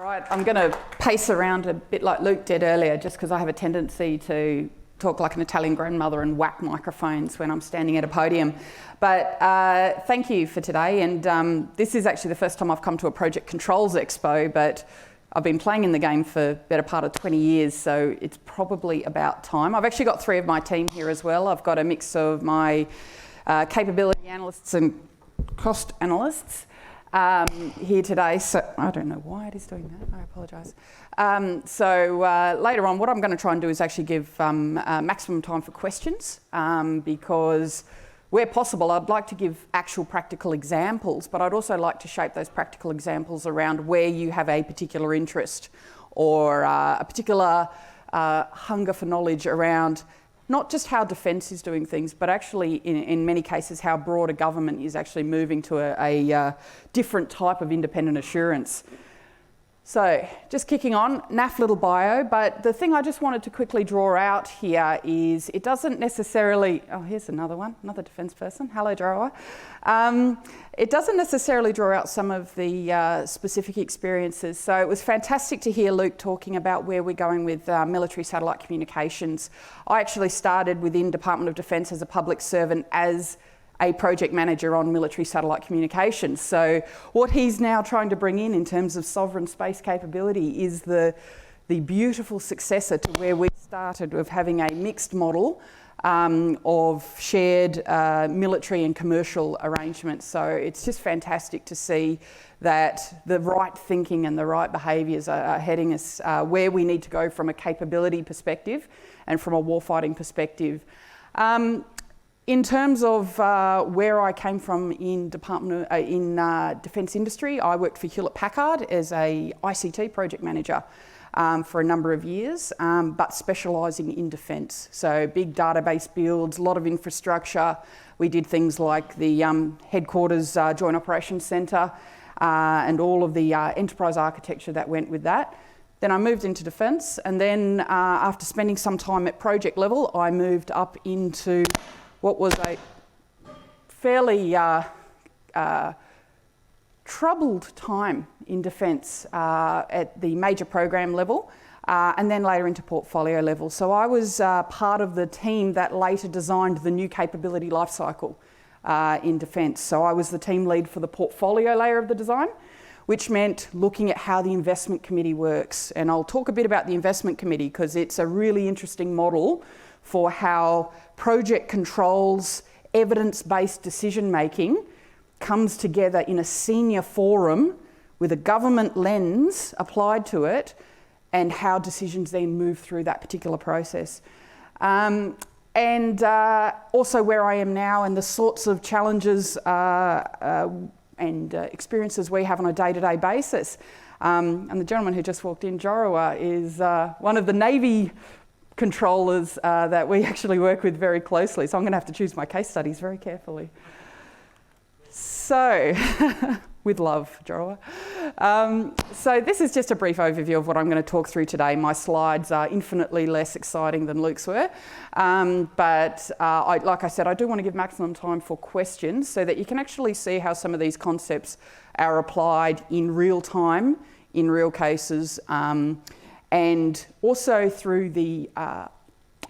Right, I'm going to pace around a bit like Luke did earlier, just because I have a tendency to talk like an Italian grandmother and whack microphones when I'm standing at a podium. But thank you for today, and this is actually the first time I've come to a Project Controls Expo, but I've been playing in the game for the better part of 20 years, so it's probably about time. I've actually got 3 of my team here as well. I've got a mix of my capability analysts and cost analysts here today, so I don't know why it is doing that, I apologise. So later on, what I'm going to try and do is actually give maximum time for questions, because where possible, I'd like to give actual practical examples, but I'd also like to shape those practical examples around where you have a particular interest or a particular hunger for knowledge around not just how defence is doing things, but actually in many cases how broader government is actually moving to a different type of independent assurance. So just kicking on, naff little bio, but the thing I just wanted to quickly draw out here is it doesn't necessarily, oh here's another one, another defence person, hello Droa. It doesn't necessarily draw out some of the specific experiences. So it was fantastic to hear Luke talking about where we're going with military satellite communications. I actually started within Department of Defence as a public servant as a project manager on military satellite communications. So what he's now trying to bring in terms of sovereign space capability is the beautiful successor to where we started of having a mixed model of shared military and commercial arrangements. So it's just fantastic to see that the right thinking and the right behaviours are heading us where we need to go from a capability perspective and from a warfighting perspective. In terms of where I came from in defence industry, I worked for Hewlett Packard as a ICT project manager for a number of years, but specialising in defence. So big database builds, a lot of infrastructure. We did things like the headquarters Joint Operations Centre and all of the enterprise architecture that went with that. Then I moved into defence, and then after spending some time at project level, I moved up into what was a fairly troubled time in defence at the major program level and then later into portfolio level. So I was part of the team that later designed the new capability lifecycle in defence. So I was the team lead for the portfolio layer of the design, which meant looking at how the investment committee works. And I'll talk a bit about the investment committee because it's a really interesting model for how project controls, evidence-based decision-making comes together in a senior forum with a government lens applied to it and how decisions then move through that particular process. And also where I am now and the sorts of challenges and experiences we have on a day-to-day basis. And the gentleman who just walked in, Jorua, is one of the Navy controllers that we actually work with very closely. So I'm going to have to choose my case studies very carefully. So, with love, Jorua. So this is just a brief overview of what I'm going to talk through today. My slides are infinitely less exciting than Luke's were. But like I said, I do want to give maximum time for questions so that you can actually see how some of these concepts are applied in real time, in real cases, and also through the, I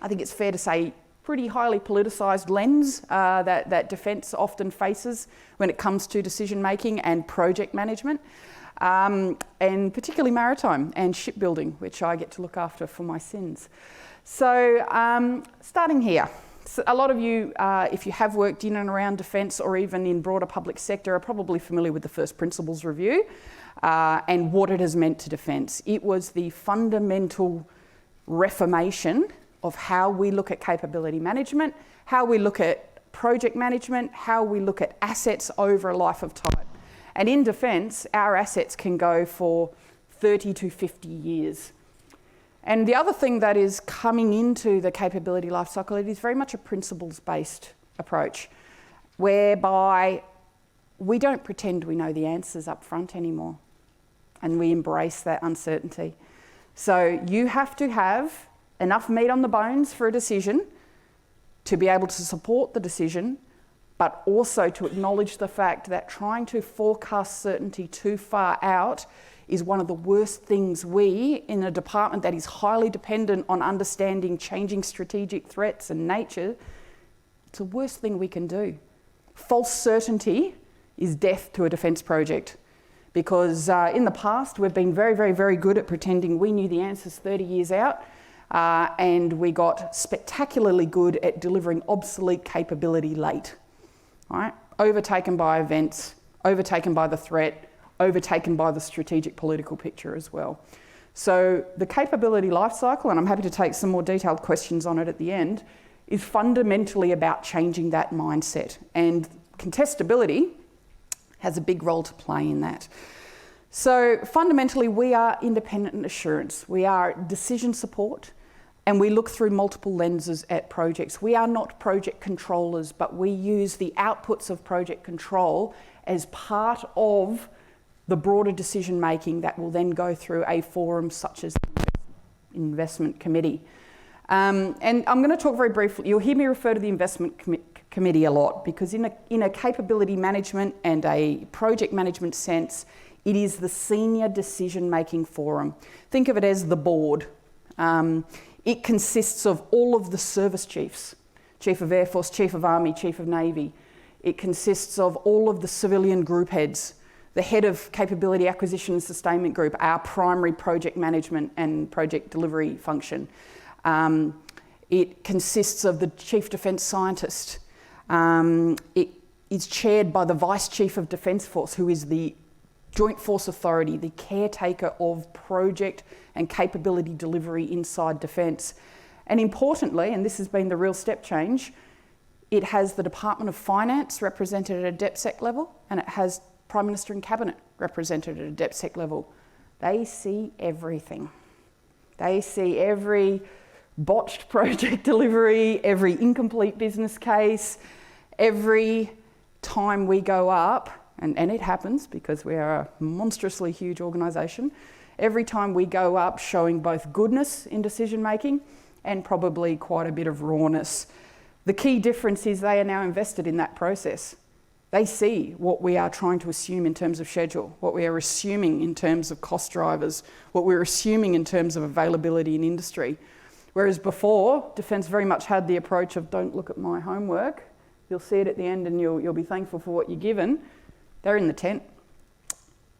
think it's fair to say, pretty highly politicised lens that defence often faces when it comes to decision making and project management, and particularly maritime and shipbuilding, which I get to look after for my sins. So starting here, so a lot of you, if you have worked in and around defence or even in broader public sector, are probably familiar with the First Principles Review and what it has meant to defence. It was the fundamental reformation of how we look at capability management, how we look at project management, how we look at assets over a life of time. And in defence, our assets can go for 30 to 50 years. And the other thing that is coming into the capability life cycle, it is very much a principles-based approach, whereby we don't pretend we know the answers up front anymore, and we embrace that uncertainty. So you have to have enough meat on the bones for a decision to be able to support the decision, but also to acknowledge the fact that trying to forecast certainty too far out is one of the worst things we, in a department that is highly dependent on understanding changing strategic threats and nature, it's the worst thing we can do. False certainty is death to a defence project, because in the past we've been very, very, very good at pretending we knew the answers 30 years out, and we got spectacularly good at delivering obsolete capability late. Right? Overtaken by events, overtaken by the threat, overtaken by the strategic political picture as well. So the capability life cycle, and I'm happy to take some more detailed questions on it at the end, is fundamentally about changing that mindset. And contestability has a big role to play in that. So fundamentally, we are independent assurance. We are decision support, and we look through multiple lenses at projects. We are not project controllers, but we use the outputs of project control as part of the broader decision making that will then go through a forum such as the investment committee. And I'm going to talk very briefly. You'll hear me refer to the investment committee a lot, because in a capability management and a project management sense, it is the senior decision making forum. Think of it as the board. It consists of all of the service chiefs, Chief of Air Force, Chief of Army, Chief of Navy. It consists of all of the civilian group heads, the head of Capability Acquisition and Sustainment Group, our primary project management and project delivery function. It consists of the Chief Defence Scientist. It is chaired by the Vice Chief of Defence Force, who is the Joint Force Authority, the caretaker of project and capability delivery inside Defence. And importantly, and this has been the real step change, it has the Department of Finance represented at a DepSec level, and it has Prime Minister and Cabinet represented at a DepSec level. They see everything. They see every botched project delivery, every incomplete business case, every time we go up, and it happens because we are a monstrously huge organisation, every time we go up showing both goodness in decision making and probably quite a bit of rawness. The key difference is they are now invested in that process. They see what we are trying to assume in terms of schedule, what we are assuming in terms of cost drivers, what we're assuming in terms of availability in industry. Whereas before, Defence very much had the approach of don't look at my homework, you'll see it at the end and you'll be thankful for what you're given. They're in the tent.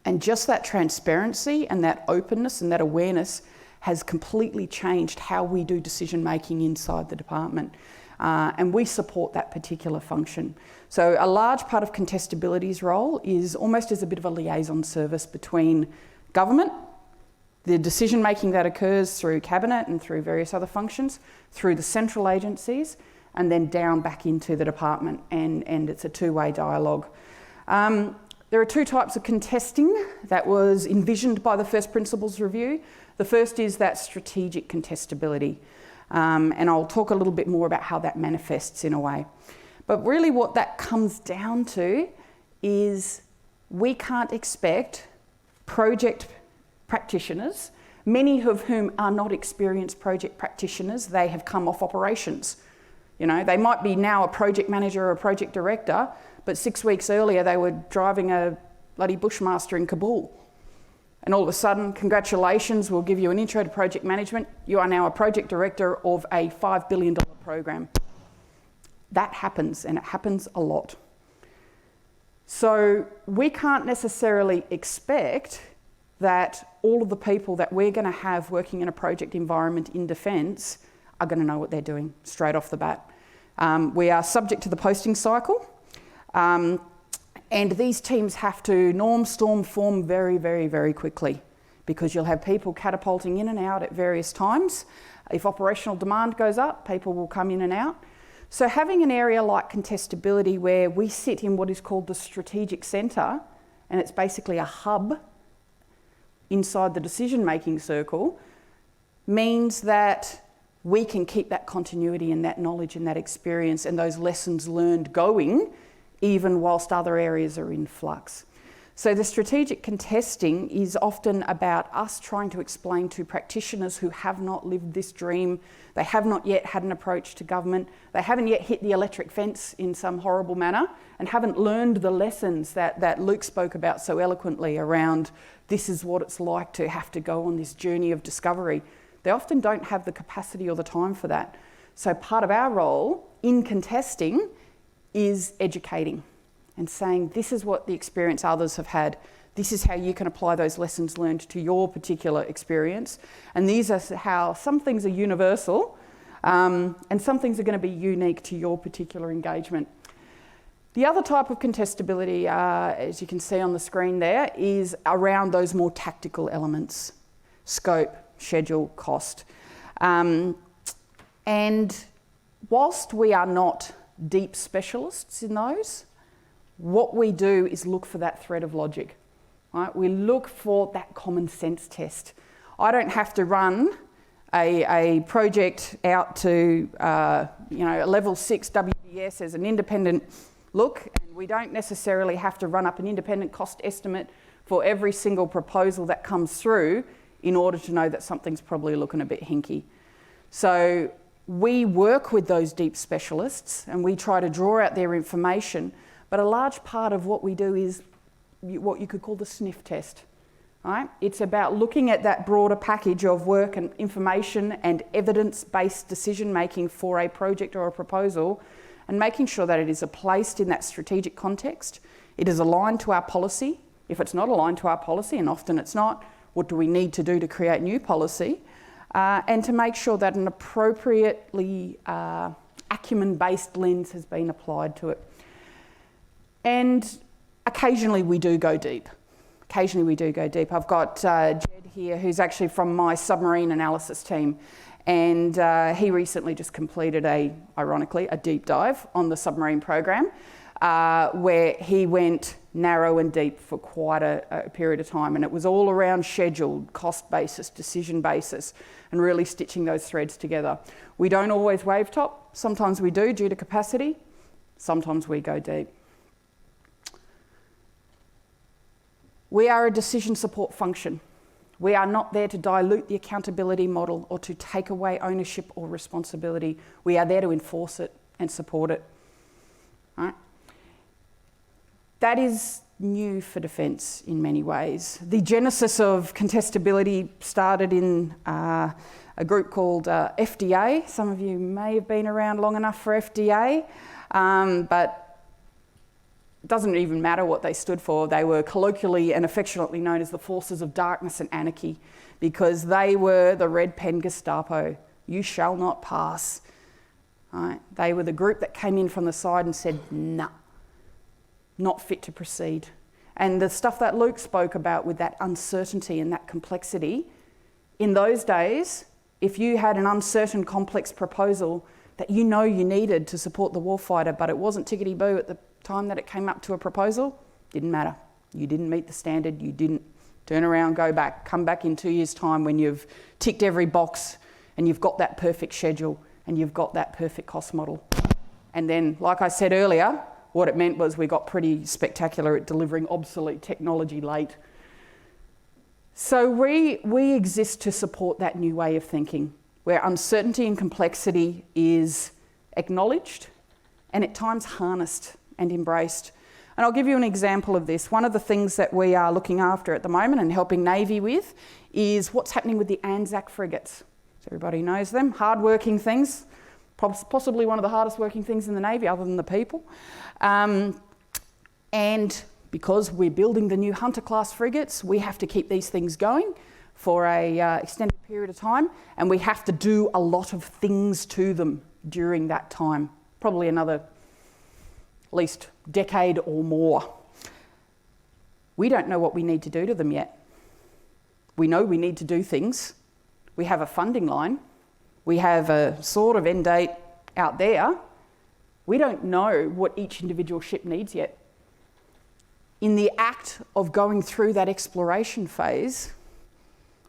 And just that transparency and that openness and that awareness has completely changed how we do decision making inside the department. And we support that particular function. So a large part of Contestability's role is almost as a bit of a liaison service between government, the decision making that occurs through Cabinet and through various other functions, through the central agencies, and then down back into the department, and it's a two-way dialogue. There are two types of contesting that was envisioned by the First Principles Review. The first is that strategic contestability. And I'll talk a little bit more about how that manifests in a way. But really what that comes down to is we can't expect project practitioners, many of whom are not experienced project practitioners, they have come off operations. You know, they might be now a project manager or a project director, but 6 weeks earlier they were driving a bloody Bushmaster in Kabul. And all of a sudden, congratulations, we'll give you an intro to project management. You are now a project director of a $5 billion program. That happens, and it happens a lot. So we can't necessarily expect that all of the people that we're going to have working in a project environment in Defence are going to know what they're doing straight off the bat. We are subject to the posting cycle. And these teams have to norm, storm, form very, very, very quickly, because you'll have people catapulting in and out at various times. If operational demand goes up, people will come in and out. So having an area like contestability where we sit in what is called the strategic centre, and it's basically a hub inside the decision-making circle, means that we can keep that continuity and that knowledge and that experience and those lessons learned going, even whilst other areas are in flux. So the strategic contesting is often about us trying to explain to practitioners who have not lived this dream, they have not yet had an approach to government, they haven't yet hit the electric fence in some horrible manner, and haven't learned the lessons that Luke spoke about so eloquently around this is what it's like to have to go on this journey of discovery. They often don't have the capacity or the time for that. So part of our role in contesting is educating and saying this is what the experience others have had. This is how you can apply those lessons learned to your particular experience. And these are how some things are universal and some things are going to be unique to your particular engagement. The other type of contestability, as you can see on the screen there, is around those more tactical elements: scope, schedule, cost. And whilst we are not deep specialists in those, what we do is look for that thread of logic, right? We look for that common sense test. I don't have to run a project out to a level 6 WBS as an independent look, and we don't necessarily have to run up an independent cost estimate for every single proposal that comes through in order to know that something's probably looking a bit hinky. So we work with those deep specialists and we try to draw out their information. But a large part of what we do is what you could call the sniff test, right? It's about looking at that broader package of work and information and evidence-based decision-making for a project or a proposal and making sure that it is placed in that strategic context. It is aligned to our policy. If it's not aligned to our policy, and often it's not, what do we need to do to create new policy? And to make sure that an appropriately acumen-based lens has been applied to it. And occasionally we do go deep. I've got Jed here, who's actually from my submarine analysis team, and he recently just completed ironically, a deep dive on the submarine program, where he went narrow and deep for quite a period of time, and it was all around schedule, cost basis, decision basis, and really stitching those threads together. We don't always wave top. Sometimes we do due to capacity. Sometimes we go deep. We are a decision support function. We are not there to dilute the accountability model or to take away ownership or responsibility. We are there to enforce it and support it. Right? That is new for defence in many ways. The genesis of contestability started in a group called FDA. Some of you may have been around long enough for FDA, but it doesn't even matter what they stood for. They were colloquially and affectionately known as the forces of darkness and anarchy because they were the red pen Gestapo. You shall not pass. Right? They were the group that came in from the side and said, nah, not fit to proceed. And the stuff that Luke spoke about with that uncertainty and that complexity, in those days, if you had an uncertain, complex proposal that you needed to support the warfighter, but it wasn't tickety-boo at the time that it came up to a proposal, didn't matter. You didn't meet the standard, you didn't turn around, go back, come back in 2 years' time when you've ticked every box and you've got that perfect schedule and you've got that perfect cost model. And then, like I said earlier, what it meant was we got pretty spectacular at delivering obsolete technology late. So we exist to support that new way of thinking, where uncertainty and complexity is acknowledged and at times harnessed and embraced. And I'll give you an example of this. One of the things that we are looking after at the moment and helping Navy with is what's happening with the Anzac frigates. So everybody knows them, hard-working things, possibly one of the hardest working things in the Navy other than the people. And because we're building the new Hunter-class frigates, we have to keep these things going for a extended period of time, and we have to do a lot of things to them during that time, probably another at least decade or more. We don't know what we need to do to them yet. We know we need to do things. We have a funding line. We have a sort of end date out there. We don't know what each individual ship needs yet. In the act of going through that exploration phase,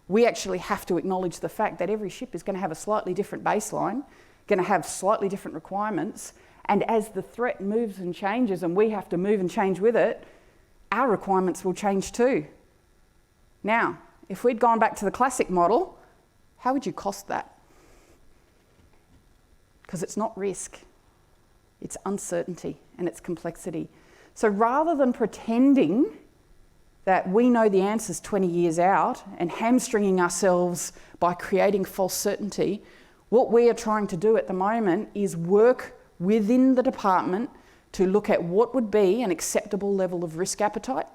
we actually have to acknowledge the fact that every ship is going to have a slightly different baseline, going to have slightly different requirements, and as the threat moves and changes and we have to move and change with it, our requirements will change too. Now, if we'd gone back to the classic model, how would you cost that? Because it's not risk, it's uncertainty and it's complexity. So rather than pretending that we know the answers 20 years out and hamstringing ourselves by creating false certainty, what we are trying to do at the moment is work within the department to look at what would be an acceptable level of risk appetite,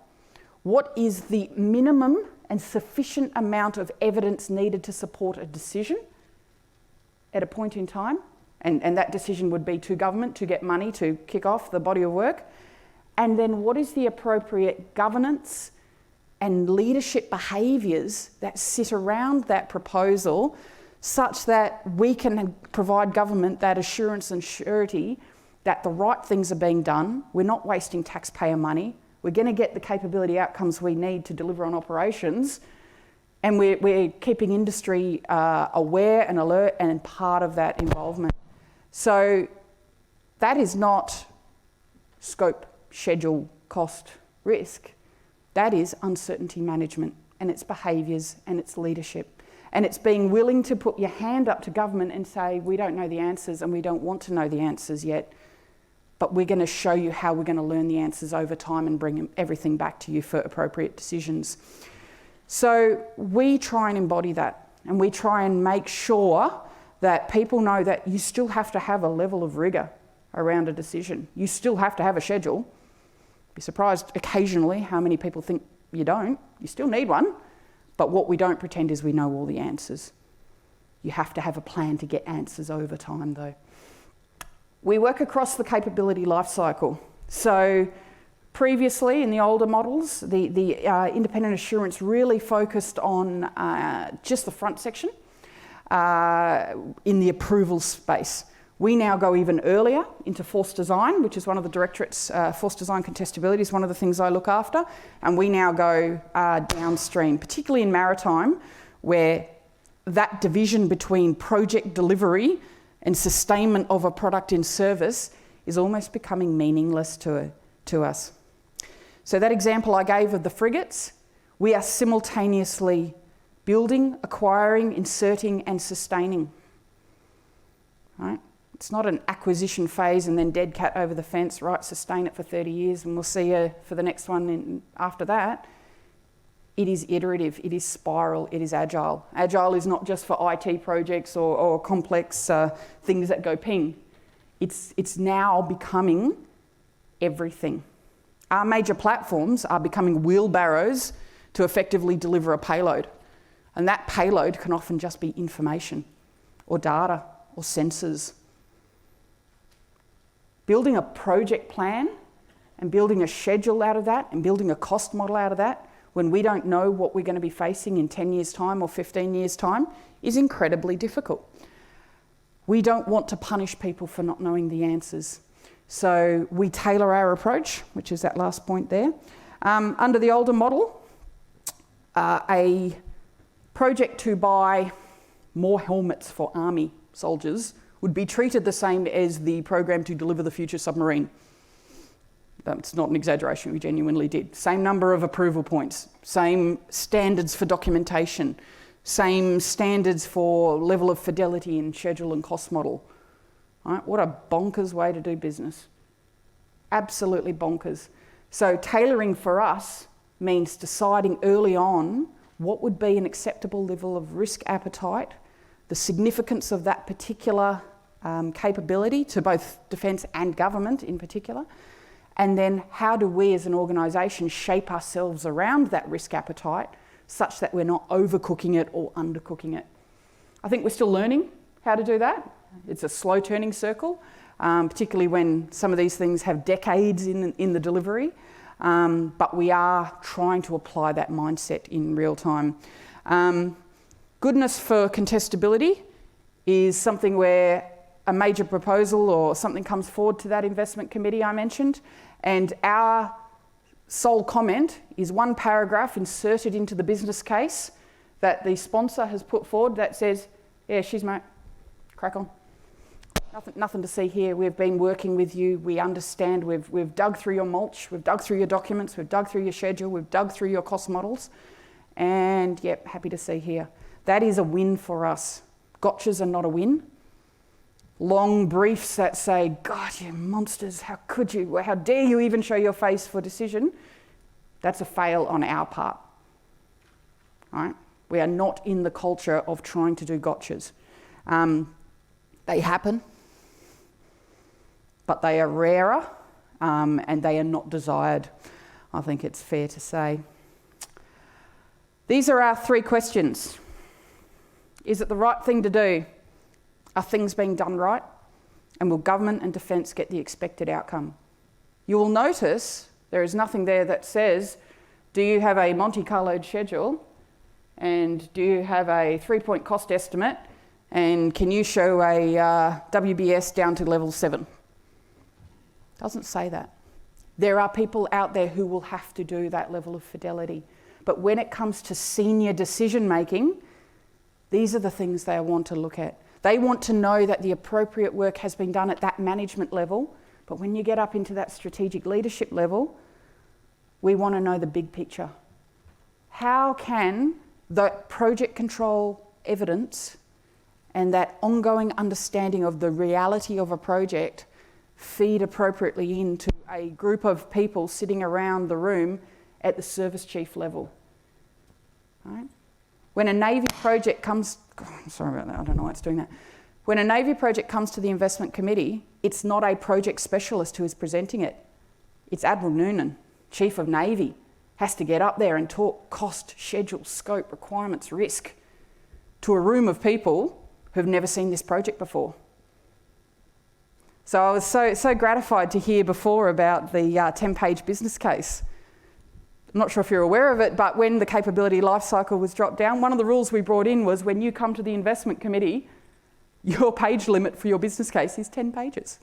what is the minimum and sufficient amount of evidence needed to support a decision at a point in time, and that decision would be to government to get money to kick off the body of work, and then what is the appropriate governance and leadership behaviours that sit around that proposal such that we can provide government that assurance and surety that the right things are being done, we're not wasting taxpayer money, we're going to get the capability outcomes we need to deliver on operations, and we're keeping industry aware and alert and part of that involvement. So that is not scope, schedule, cost, risk. That is uncertainty management, and it's behaviours and it's leadership. And it's being willing to put your hand up to government and say, we don't know the answers and we don't want to know the answers yet, but we're going to show you how we're going to learn the answers over time and bring everything back to you for appropriate decisions. So we try and embody that, and we try and make sure that people know that you still have to have a level of rigour around a decision. You still have to have a schedule. Be surprised occasionally how many people think you don't. You still need one. But what we don't pretend is we know all the answers. You have to have a plan to get answers over time, though. We work across the capability life cycle. So previously, in the older models, the independent assurance really focused on just the front section in the approval space. We now go even earlier into force design, which is one of the directorates. Force design contestability is one of the things I look after. And we now go downstream, particularly in maritime, where that division between project delivery and sustainment of a product in service is almost becoming meaningless to us. So that example I gave of the frigates, we are simultaneously building, acquiring, inserting and sustaining. Right? It's not an acquisition phase and then dead cat over the fence, right, sustain it for 30 years and we'll see you for the next one after that. It is iterative, it is spiral, it is agile. Agile is not just for IT projects or complex things that go ping. It's now becoming everything. Our major platforms are becoming wheelbarrows to effectively deliver a payload. And that payload can often just be information or data or sensors. Building a project plan and building a schedule out of that and building a cost model out of that when we don't know what we're going to be facing in 10 years' time or 15 years' time is incredibly difficult. We don't want to punish people for not knowing the answers. So we tailor our approach, which is that last point there. Under the older model, a project to buy more helmets for army soldiers would be treated the same as the program to deliver the future submarine. That's not an exaggeration, we genuinely did. Same number of approval points, same standards for documentation, same standards for level of fidelity and schedule and cost model. Right? What a bonkers way to do business. Absolutely bonkers. So tailoring for us means deciding early on what would be an acceptable level of risk appetite, the significance of that particular capability to both defence and government in particular, and then how do we as an organisation shape ourselves around that risk appetite such that we're not overcooking it or undercooking it. I think we're still learning how to do that. It's a slow turning circle, particularly when some of these things have decades in the delivery, but we are trying to apply that mindset in real time. Goodness for contestability is something where a major proposal or something comes forward to that investment committee I mentioned, and our sole comment is one paragraph inserted into the business case that the sponsor has put forward that says, yeah, she's mate, crack on. Nothing to see here. We've been working with you. We understand. We've dug through your mulch. We've dug through your documents. We've dug through your schedule. We've dug through your cost models. And yep, happy to see here. That is a win for us. Gotchas are not a win. Long briefs that say, God, you monsters, how could you? How dare you even show your face for decision? That's a fail on our part. Right? We are not in the culture of trying to do gotchas. They happen, but they are rarer and they are not desired, I think it's fair to say. These are our 3 questions. Is it the right thing to do? Are things being done right? And will government and defence get the expected outcome? You will notice there is nothing there that says, do you have a Monte Carlo schedule? And do you have a 3-point cost estimate? And can you show a WBS down to level 7? Doesn't say that. There are people out there who will have to do that level of fidelity. But when it comes to senior decision making, these are the things they want to look at. They want to know that the appropriate work has been done at that management level. But when you get up into that strategic leadership level, we want to know the big picture. How can the project control evidence and that ongoing understanding of the reality of a project feed appropriately into a group of people sitting around the room at the service chief level? Right? When a Navy project comes, sorry about that, I don't know why it's doing that. When a Navy project comes to the investment committee, it's not a project specialist who is presenting it. It's Admiral Noonan, Chief of Navy, has to get up there and talk cost, schedule, scope, requirements, risk to a room of people who've never seen this project before. So I was so gratified to hear before about the 10-page business case. I'm not sure if you're aware of it, but when the capability lifecycle was dropped down, one of the rules we brought in was when you come to the investment committee, your page limit for your business case is 10 pages.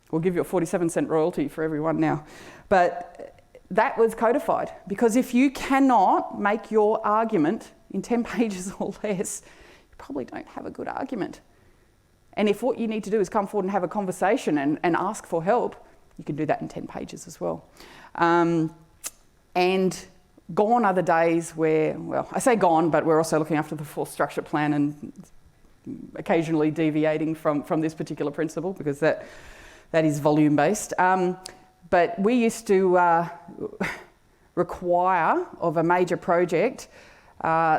We'll give you a 47-cent royalty for everyone now. But that was codified, because if you cannot make your argument in 10 pages or less, you probably don't have a good argument. And if what you need to do is come forward and have a conversation and ask for help, you can do that in 10 pages as well. And gone are the days where, well, I say gone, but we're also looking after the force structure plan and occasionally deviating from this particular principle, because that is volume-based. But we used to require of a major project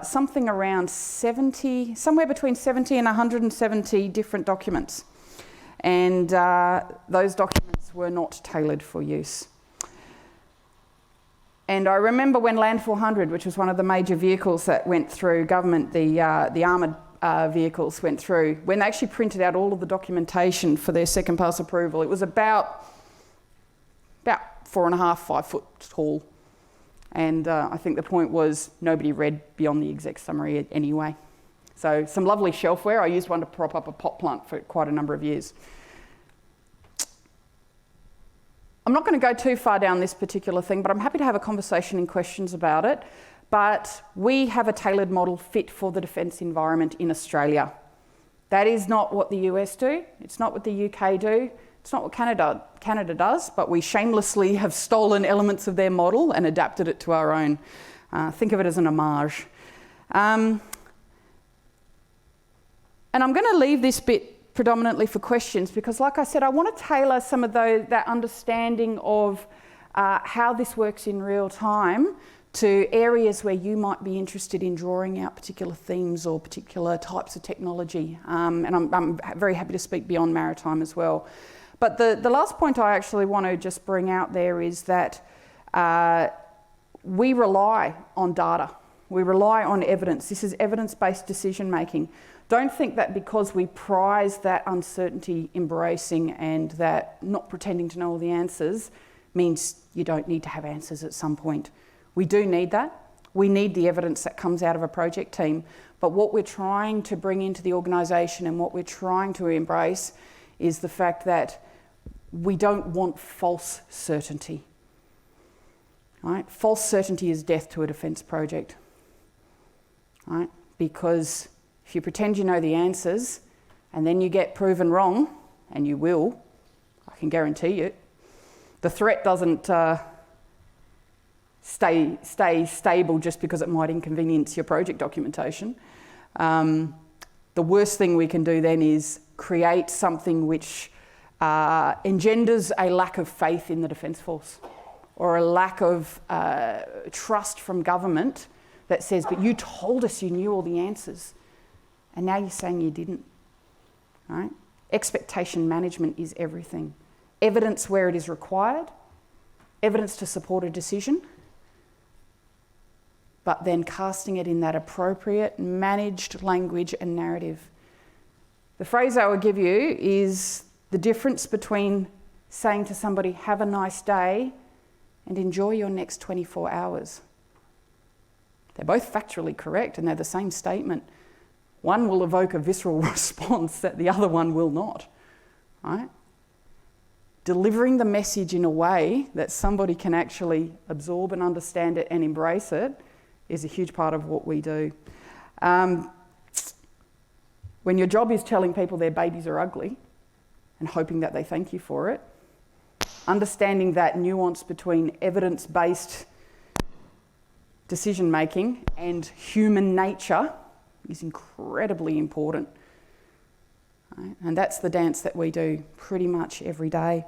something around 70, somewhere between 70 and 170 different documents. And those documents were not tailored for use. And I remember when Land 400, which was one of the major vehicles that went through government, the armoured vehicles went through, when they actually printed out all of the documentation for their second pass approval, it was about 4.5, 5 foot tall. And I think the point was nobody read beyond the exec summary anyway. So some lovely shelfware. I used one to prop up a pot plant for quite a number of years. I'm not going to go too far down this particular thing, but I'm happy to have a conversation and questions about it. But we have a tailored model fit for the defence environment in Australia. That is not what the US do. It's not what the UK do. It's not what Canada does, but we shamelessly have stolen elements of their model and adapted it to our own. Think of it as an homage. And I'm going to leave this bit predominantly for questions, because like I said, I want to tailor some of that understanding of how this works in real time to areas where you might be interested in drawing out particular themes or particular types of technology. And I'm very happy to speak beyond maritime as well. But the last point I actually want to just bring out there is that we rely on data. We rely on evidence. This is evidence-based decision making. Don't think that because we prize that uncertainty embracing and that not pretending to know all the answers means you don't need to have answers at some point. We do need that. We need the evidence that comes out of a project team. But what we're trying to bring into the organisation and what we're trying to embrace is the fact that we don't want false certainty. Right? False certainty is death to a defence project. Right? Because if you pretend you know the answers, and then you get proven wrong, and you will, I can guarantee you, the threat doesn't stay stable just because it might inconvenience your project documentation. The worst thing we can do then is create something which engenders a lack of faith in the Defence Force, or a lack of trust from government that says, but you told us you knew all the answers, and now you're saying you didn't, right? Expectation management is everything. Evidence where it is required, evidence to support a decision, but then casting it in that appropriate, managed language and narrative. The phrase I would give you is the difference between saying to somebody, have a nice day, and enjoy your next 24 hours. They're both factually correct, and they're the same statement. One will evoke a visceral response that the other one will not, right? Delivering the message in a way that somebody can actually absorb and understand it and embrace it is a huge part of what we do. When your job is telling people their babies are ugly and hoping that they thank you for it, understanding that nuance between evidence-based decision-making and human nature is incredibly important. Right? And that's the dance that we do pretty much every day.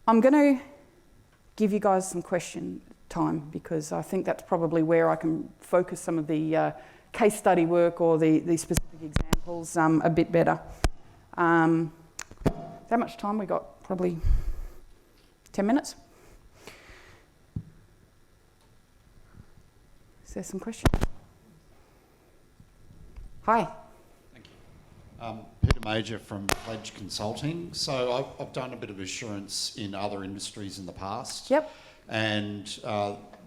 I'm going to give you guys some question time, because I think that's probably where I can focus some of the case study work or the specific examples a bit better. How much time we got? Probably 10 minutes. Is there some questions? Hi. Thank you. Peter Major from Pledge Consulting. So I've done a bit of assurance in other industries in the past. Yep. And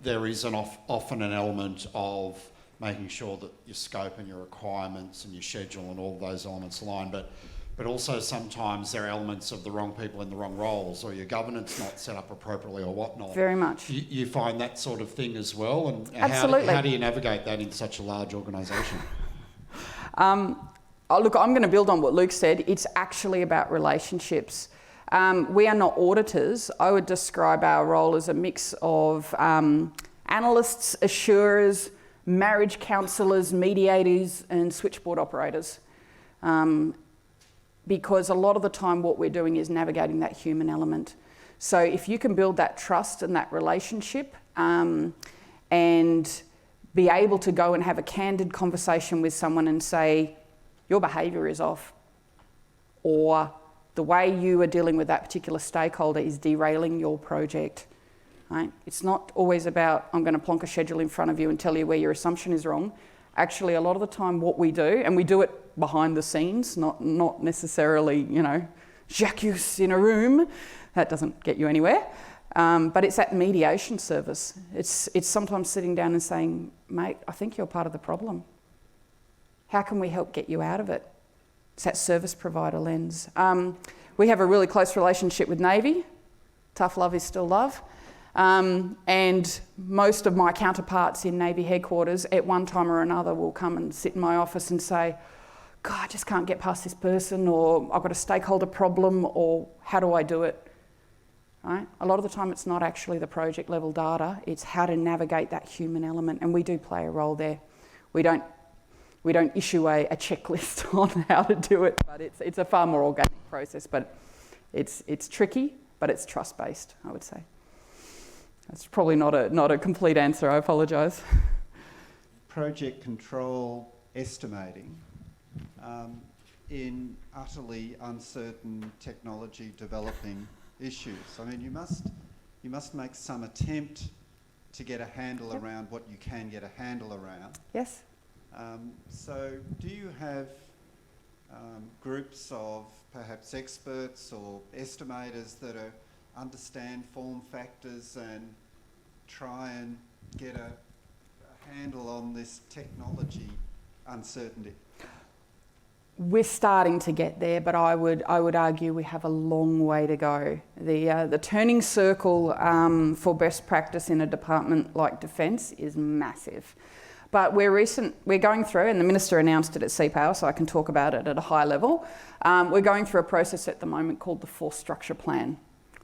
there is often an element of making sure that your scope and your requirements and your schedule and all those elements align, but also sometimes there are elements of the wrong people in the wrong roles, or your governance not set up appropriately or whatnot. Very much. You find that sort of thing as well, and Absolutely. How do you navigate that in such a large organisation? Look, I'm going to build on what Luke said. It's actually about relationships. We are not auditors. I would describe our role as a mix of analysts, assurers, marriage counsellors, mediators, and switchboard operators. Because a lot of the time what we're doing is navigating that human element. So if you can build that trust and that relationship and be able to go and have a candid conversation with someone and say, your behaviour is off, or the way you are dealing with that particular stakeholder is derailing your project, right? It's not always about, I'm going to plonk a schedule in front of you and tell you where your assumption is wrong. Actually, a lot of the time what we do, and we do it behind the scenes, not necessarily, j'accuse in a room, that doesn't get you anywhere, but it's that mediation service. It's sometimes sitting down and saying, mate, I think you're part of the problem. How can we help get you out of it? It's that service provider lens. We have a really close relationship with Navy. Tough love is still love. And most of my counterparts in Navy headquarters at one time or another will come and sit in my office and say, God, I just can't get past this person, or I've got a stakeholder problem, or how do I do it? Right? A lot of the time it's not actually the project level data, it's how to navigate that human element, and we do play a role there. We don't issue a checklist on how to do it, but it's a far more organic process, but it's tricky, but it's trust-based, I would say. That's probably not a complete answer, I apologise. Project control estimating in utterly uncertain technology developing issues. I mean, you must make some attempt to get a handle around what you can get a handle around. Yes. So do you have groups of perhaps experts or estimators that understand form factors and try and get a handle on this technology uncertainty? We're starting to get there, but I would argue we have a long way to go. The turning circle for best practice in a department like Defence is massive. But we're going through, and the Minister announced it at CPOwer, so I can talk about it at a high level. We're going through a process at the moment called the Force Structure Plan,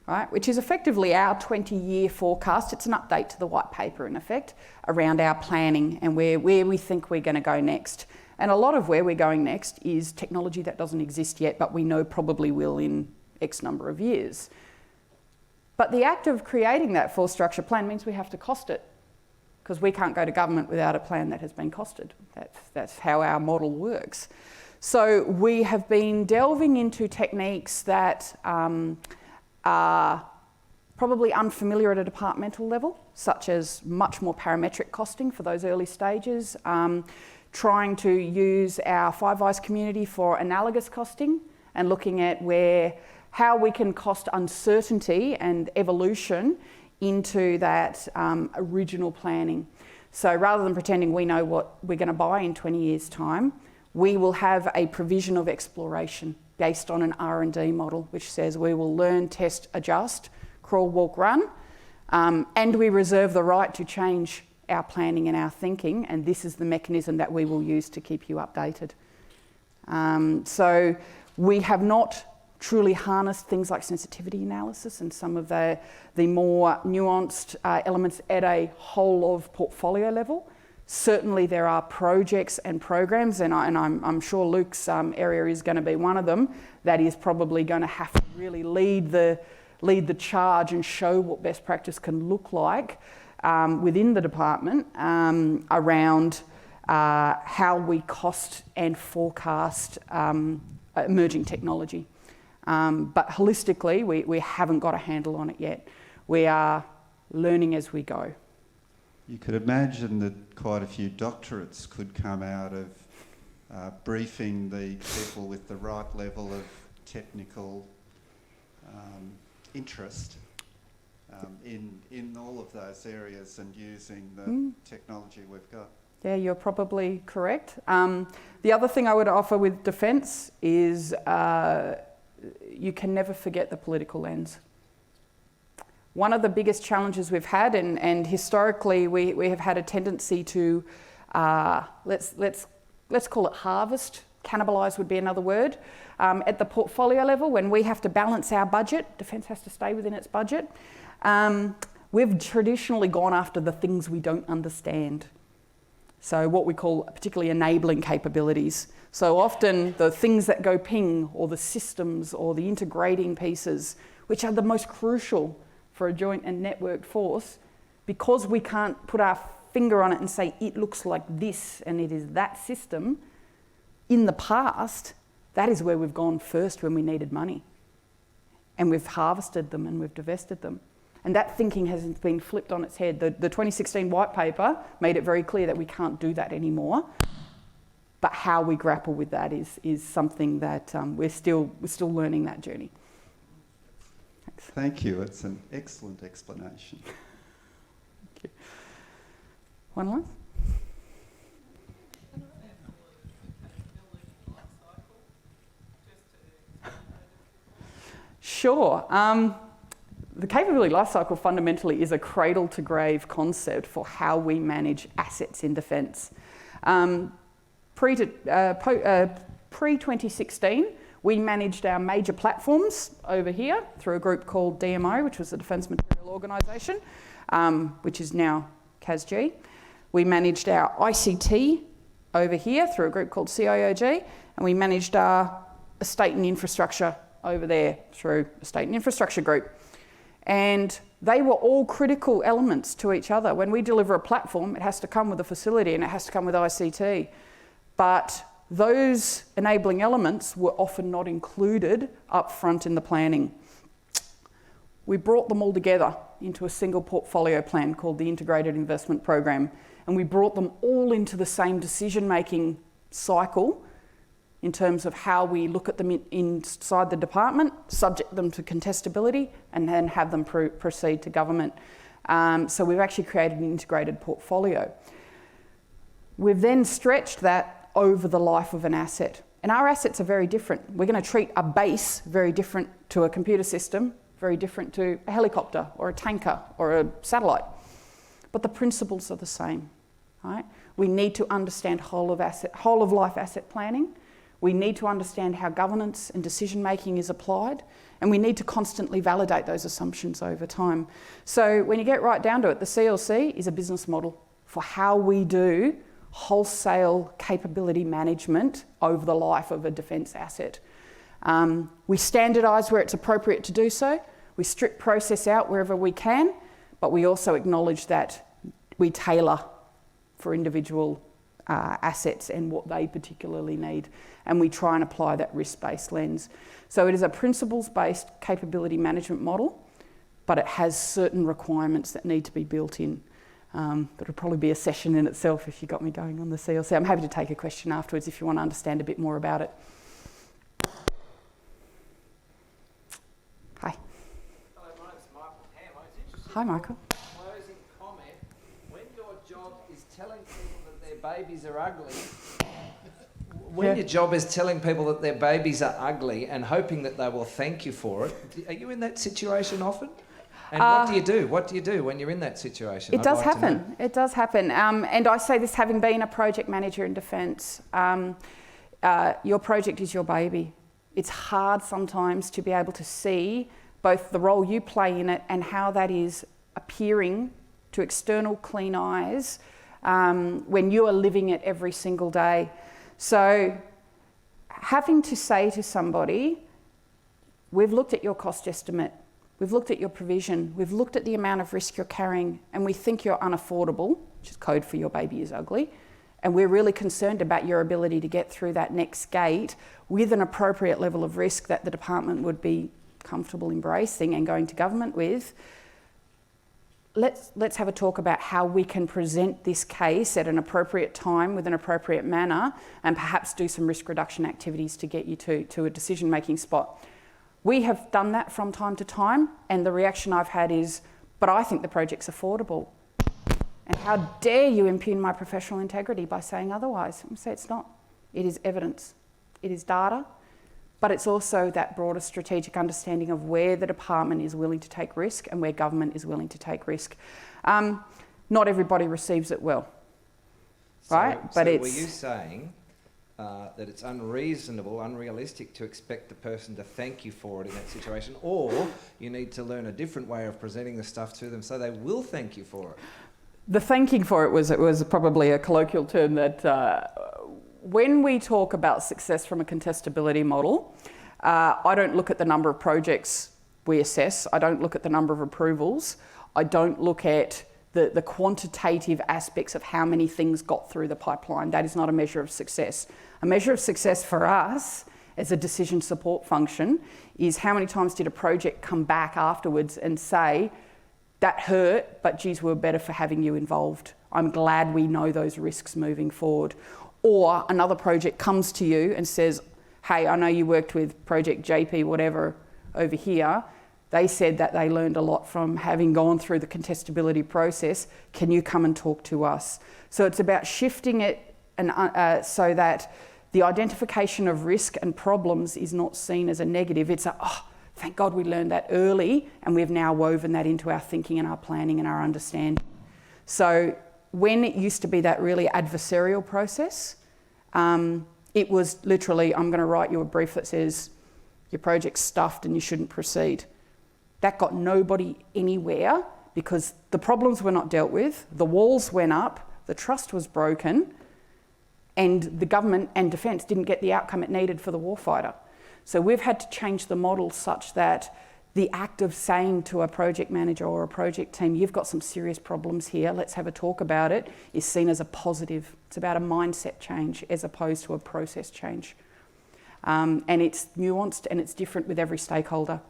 right? Which is effectively our 20-year forecast. It's an update to the white paper, in effect, around our planning and where we think we're going to go next. And a lot of where we're going next is technology that doesn't exist yet, but we know probably will in X number of years. But the act of creating that Force Structure Plan means we have to cost it, because we can't go to government without a plan that has been costed. That's how our model works. So we have been delving into techniques that are probably unfamiliar at a departmental level, such as much more parametric costing for those early stages, trying to use our Five Eyes community for analogous costing and looking at how we can cost uncertainty and evolution into that original planning. So rather than pretending we know what we're going to buy in 20 years' time, we will have a provision of exploration based on an R&D model, which says we will learn, test, adjust, crawl, walk, run, and we reserve the right to change our planning and our thinking, and this is the mechanism that we will use to keep you updated. So we have not truly harnessed things like sensitivity analysis and some of the more nuanced elements at a whole of portfolio level. Certainly there are projects and programs, and I'm sure Luke's area is going to be one of them, that is probably going to have to really lead the charge and show what best practice can look like within the department around how we cost and forecast emerging technology. But holistically, we haven't got a handle on it yet. We are learning as we go. You could imagine that quite a few doctorates could come out of briefing the people with the right level of technical interest in all of those areas and using the technology we've got. Yeah, you're probably correct. The other thing I would offer with defence is you can never forget the political lens. One of the biggest challenges we've had, and historically we have had a tendency to, let's call it harvest, cannibalise would be another word. At the portfolio level, when we have to balance our budget, defence has to stay within its budget, we've traditionally gone after the things we don't understand. So what we call particularly enabling capabilities. So often the things that go ping, or the systems or the integrating pieces, which are the most crucial for a joint and networked force, because we can't put our finger on it and say it looks like this and it is that system, in the past, that is where we've gone first when we needed money. And we've harvested them and we've divested them. And that thinking has been flipped on its head. The 2016 white paper made it very clear that we can't do that anymore. But how we grapple with that is something that we're still learning that journey. Thanks. Thank you. It's an excellent explanation. Thank you. One last? Sure. The capability lifecycle fundamentally is a cradle-to-grave concept for how we manage assets in defence. Pre-2016, we managed our major platforms over here through a group called DMO, which was the Defence Material Organisation, which is now CASG. We managed our ICT over here through a group called CIOG, and we managed our estate and infrastructure over there through Estate and Infrastructure Group. And they were all critical elements to each other. When we deliver a platform, it has to come with a facility and it has to come with ICT. But those enabling elements were often not included up front in the planning. We brought them all together into a single portfolio plan called the Integrated Investment Program, and we brought them all into the same decision-making cycle in terms of how we look at them inside the department, subject them to contestability, and then have them proceed to government. So we've actually created an integrated portfolio. We've then stretched that over the life of an asset. And our assets are very different. We're going to treat a base very different to a computer system, very different to a helicopter or a tanker or a satellite. But the principles are the same. right? We need to understand whole of life asset planning. We need to understand how governance and decision making is applied, and we need to constantly validate those assumptions over time. So when you get right down to it, the CLC is a business model for how we do wholesale capability management over the life of a defence asset. We standardise where it's appropriate to do so. We strip process out wherever we can, but we also acknowledge that we tailor for individual assets and what they particularly need. And we try and apply that risk-based lens. So it is a principles-based capability management model, but it has certain requirements that need to be built in. That'll probably be a session in itself if you got me going on the CLC. I'm happy to take a question afterwards if you want to understand a bit more about it. Hi. Hello, my name's Michael Ham. I was interested Hi, Michael. in your closing comment. When your job is telling people that their babies are ugly, your job is telling people that their babies are ugly and hoping that they will thank you for it, are you in that situation often? And what do you do? What do you do when you're in that situation? It does happen. It does happen. And I say this having been a project manager in defence. Your project is your baby. It's hard sometimes to be able to see both the role you play in it and how that is appearing to external clean eyes when you are living it every single day. So having to say to somebody, we've looked at your cost estimate, we've looked at your provision, we've looked at the amount of risk you're carrying, and we think you're unaffordable, which is code for your baby is ugly, and we're really concerned about your ability to get through that next gate with an appropriate level of risk that the department would be comfortable embracing and going to government with. Let's have a talk about how we can present this case at an appropriate time with an appropriate manner and perhaps do some risk reduction activities to get you to a decision-making spot. We have done that from time to time, and the reaction I've had is, but I think the project's affordable. And how dare you impugn my professional integrity by saying otherwise? I say it's not. It is evidence. It is data. But it's also that broader strategic understanding of where the department is willing to take risk and where government is willing to take risk. Not everybody receives it well, right? But were you saying that it's unreasonable, unrealistic to expect the person to thank you for it in that situation, or you need to learn a different way of presenting the stuff to them so they will thank you for it? The thanking for it was probably a colloquial term that when we talk about success from a contestability model, I don't look at the number of projects we assess. I don't look at the number of approvals. I don't look at the quantitative aspects of how many things got through the pipeline. That is not a measure of success. A measure of success for us as a decision support function is how many times did a project come back afterwards and say, that hurt, but geez, we're better for having you involved. I'm glad we know those risks moving forward. Or another project comes to you and says, hey, I know you worked with Project JP, whatever, over here. They said that they learned a lot from having gone through the contestability process. Can you come and talk to us? So it's about shifting it and so that the identification of risk and problems is not seen as a negative. It's thank God we learned that early, and we've now woven that into our thinking and our planning and our understanding. So when it used to be that really adversarial process, it was literally, I'm going to write you a brief that says your project's stuffed and you shouldn't proceed. That got nobody anywhere because the problems were not dealt with, the walls went up, the trust was broken, and the government and defence didn't get the outcome it needed for the warfighter. So we've had to change the model such that the act of saying to a project manager or a project team, you've got some serious problems here, let's have a talk about it, is seen as a positive. It's about a mindset change as opposed to a process change. And it's nuanced and it's different with every stakeholder.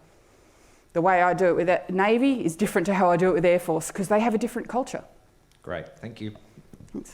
The way I do it with the Navy is different to how I do it with Air Force because they have a different culture. Great, thank you. Thanks.